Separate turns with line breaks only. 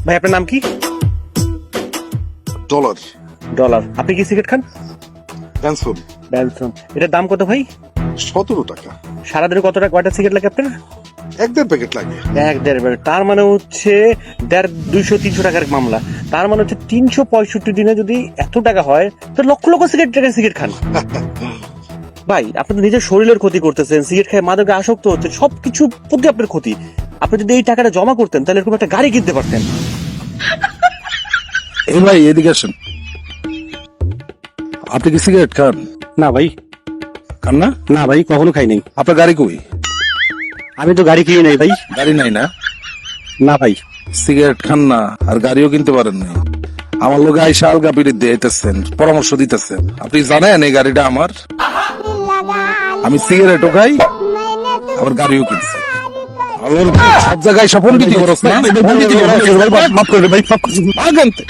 ভাই আপনার নাম কি?
Dollar
dollar. আপনি কি সিগারেট খান?
ক্যান্সেল
ব্যানসন। এটার দাম কত ভাই?
17 টাকা।
সারাদিনে কত টাকা কয়টা সিগারেট লাগে আপনার?
1.5 প্যাকেট লাগে।
1-1.5 তার মানে হচ্ছে 200-300 টাকার মামলা। তার মানে হচ্ছে 365 দিনে যদি এত টাকা হয় তো লক্ষ লক্ষ সিগারেট খান। ভাই আপনি তো নিজের শরীরের ক্ষতি করতেছেন, সিগারেট খেয়ে মাদকে আসক্ত হচ্ছে, সবকিছু প্রতি আপনার ক্ষতি। আপনি যদি এই টাকাটা জমা করতেন তাহলে এরকম একটা গাড়ি কিনতে পারতেন।
এই ভাই এদিকে আসেন। আপনি কি সিগারেট খান?
না ভাই,
খান না?
না ভাই, কখনো খাই নাই।
আপনার গাড়ি কই?
আমি তো গাড়ি কিনে নাই ভাই।
গাড়ি নাই না?
না ভাই।
সিগারেট খান না আর গাড়িও কিনতে পারেন না। আমার লোক আইসা আলগা পিড়িত দিতেছেন, পরামর্শ দিতেছেন। আপনি জানেন এই গাড়িটা আমার? আমি সিগারেটও খাই আবার গাড়িও কিনছি। সব জায়গায় সফল বিধি করস না?
মাফ করে ভাই, মাফ করে।
ভাগ আনতে।